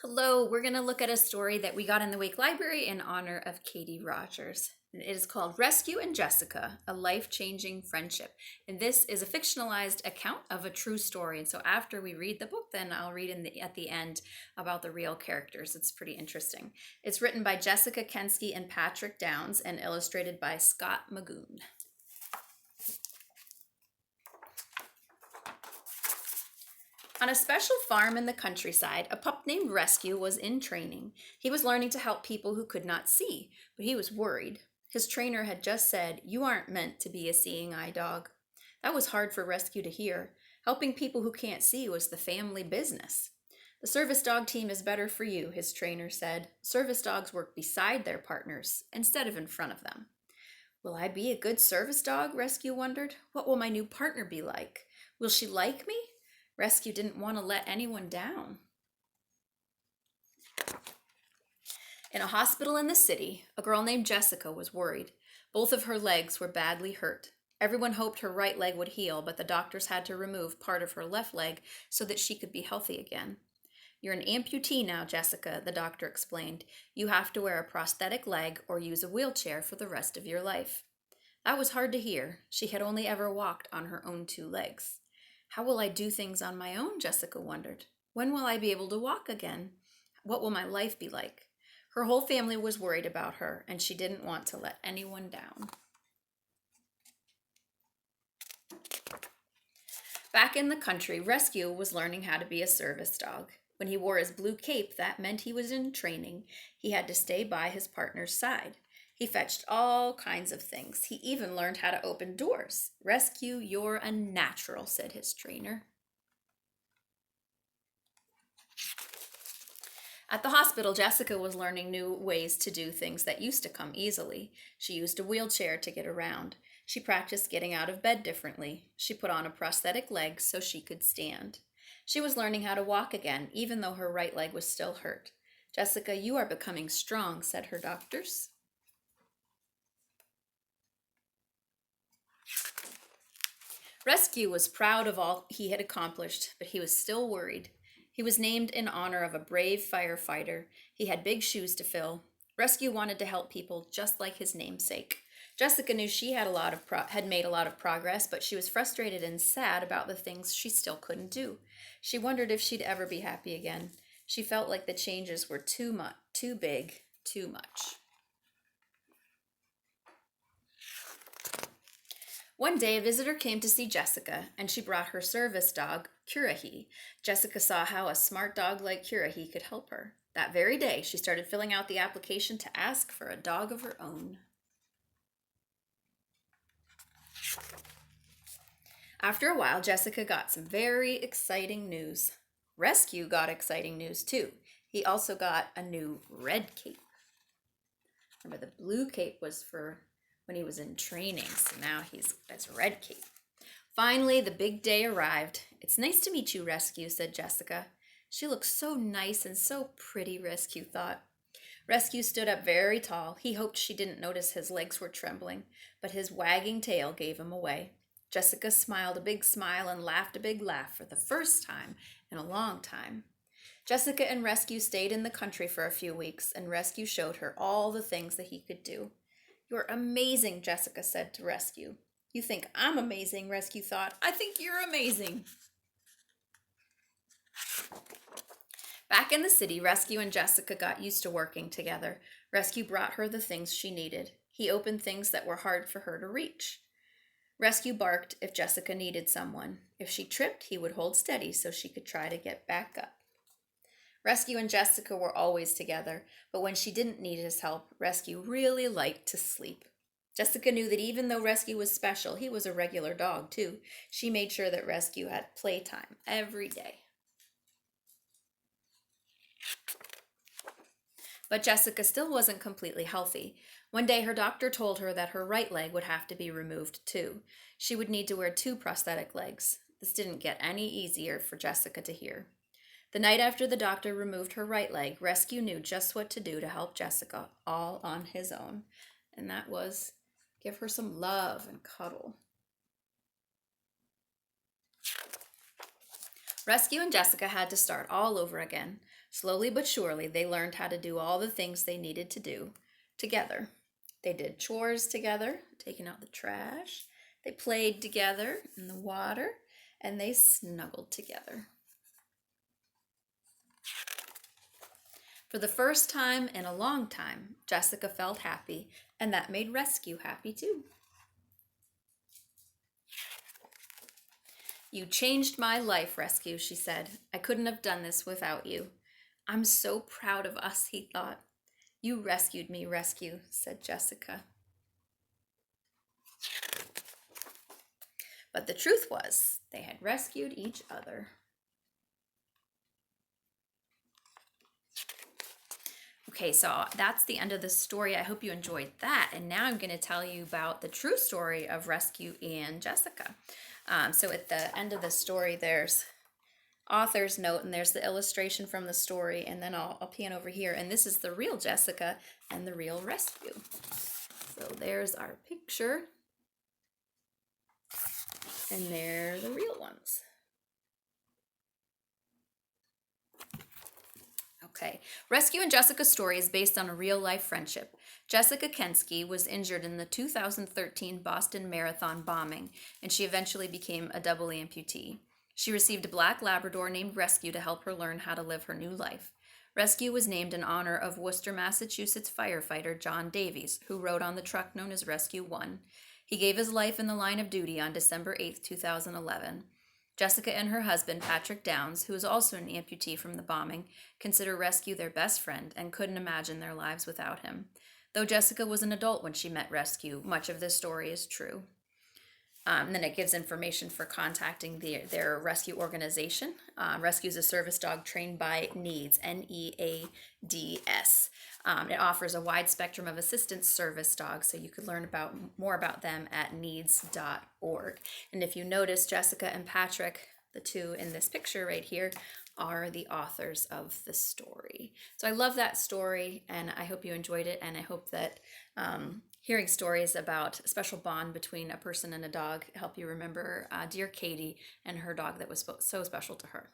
Hello, we're going to look at a story that we got in the Wake Library in honor of Katie Rogers. It is called Rescue and Jessica, A Life-Changing Friendship. And this is a fictionalized account of a true story. And so after we read the book, then I'll read at the end about the real characters. It's pretty interesting. It's written by Jessica Kensky and Patrick Downs and illustrated by Scott Magoon. On a special farm in the countryside, a pup named Rescue was in training. He was learning to help people who could not see, but he was worried. His trainer had just said, "You aren't meant to be a seeing eye dog." That was hard for Rescue to hear. Helping people who can't see was the family business. "The service dog team is better for you," his trainer said. "Service dogs work beside their partners instead of in front of them." Will I be a good service dog? Rescue wondered. What will my new partner be like? Will she like me? Rescue didn't want to let anyone down. In a hospital in the city, a girl named Jessica was worried. Both of her legs were badly hurt. Everyone hoped her right leg would heal, but the doctors had to remove part of her left leg so that she could be healthy again. "You're an amputee now, Jessica," the doctor explained. "You have to wear a prosthetic leg or use a wheelchair for the rest of your life." That was hard to hear. She had only ever walked on her own two legs. How will I do things on my own? Jessica wondered. When will I be able to walk again? What will my life be like? Her whole family was worried about her, and she didn't want to let anyone down. Back in the country, Rescue was learning how to be a service dog. When he wore his blue cape, that meant he was in training. He had to stay by his partner's side. He fetched all kinds of things. He even learned how to open doors. "Rescue, you're a natural," said his trainer. At the hospital, Jessica was learning new ways to do things that used to come easily. She used a wheelchair to get around. She practiced getting out of bed differently. She put on a prosthetic leg so she could stand. She was learning how to walk again, even though her right leg was still hurt. "Jessica, you are becoming strong," said her doctors. Rescue was proud of all he had accomplished, but he was still worried. He was named in honor of a brave firefighter. He had big shoes to fill. Rescue wanted to help people just like his namesake. Jessica knew she had made a lot of progress, but she was frustrated and sad about the things she still couldn't do. She wondered if she'd ever be happy again. She felt like the changes were too big, too much. One day, a visitor came to see Jessica, and she brought her service dog, Curahi. Jessica saw how a smart dog like Curahi could help her. That very day, she started filling out the application to ask for a dog of her own. After a while, Jessica got some very exciting news. Rescue got exciting news too. He also got a new red cape. Remember, the blue cape was for when he was in training, so now that's a red cape. Finally, the big day arrived. "It's nice to meet you, Rescue," said Jessica. "She looks so nice and so pretty," Rescue thought. Rescue stood up very tall. He hoped she didn't notice his legs were trembling, but his wagging tail gave him away. Jessica smiled a big smile and laughed a big laugh for the first time in a long time. Jessica and Rescue stayed in the country for a few weeks, and Rescue showed her all the things that he could do. "You're amazing," Jessica said to Rescue. "You think I'm amazing," Rescue thought. "I think you're amazing." Back in the city, Rescue and Jessica got used to working together. Rescue brought her the things she needed. He opened things that were hard for her to reach. Rescue barked if Jessica needed someone. If she tripped, he would hold steady so she could try to get back up. Rescue and Jessica were always together, but when she didn't need his help, Rescue really liked to sleep. Jessica knew that even though Rescue was special, he was a regular dog too. She made sure that Rescue had playtime every day. But Jessica still wasn't completely healthy. One day her doctor told her that her right leg would have to be removed too. She would need to wear two prosthetic legs. This didn't get any easier for Jessica to hear. The night after the doctor removed her right leg, Rescue knew just what to do to help Jessica, all on his own. And that was give her some love and cuddle. Rescue and Jessica had to start all over again. Slowly but surely, they learned how to do all the things they needed to do together. They did chores together, taking out the trash. They played together in the water, and they snuggled together. For the first time in a long time, Jessica felt happy, and that made Rescue happy too. "You changed my life, Rescue," she said. "I couldn't have done this without you." "I'm so proud of us," he thought. "You rescued me, Rescue," said Jessica. But the truth was, they had rescued each other. Okay, so that's the end of the story. I hope you enjoyed that. And now I'm going to tell you about the true story of Rescue and Jessica. So at the end of the story, there's author's note, and there's the illustration from the story, and then I'll pan over here, and this is the real Jessica and the real Rescue. So there's our picture, and they're the real ones. Okay, Rescue and Jessica's story is based on a real-life friendship. Jessica Kensky was injured in the 2013 Boston Marathon bombing, and she eventually became a double amputee. She received a black Labrador named Rescue to help her learn how to live her new life. Rescue was named in honor of Worcester, Massachusetts firefighter John Davies, who rode on the truck known as Rescue 1. He gave his life in the line of duty on December 8, 2011. Jessica and her husband, Patrick Downs, who is also an amputee from the bombing, consider Rescue their best friend and couldn't imagine their lives without him. Though Jessica was an adult when she met Rescue, much of this story is true. And then it gives information for contacting their rescue organization. Rescue is a service dog trained by Needs, Neads. It offers a wide spectrum of assistance service dogs, so you could learn more about them at needs.org. And if you notice, Jessica and Patrick, the two in this picture right here, are the authors of the story. So I love that story, and I hope you enjoyed it, and I hope that hearing stories about a special bond between a person and a dog help you remember dear Katie and her dog that was so special to her.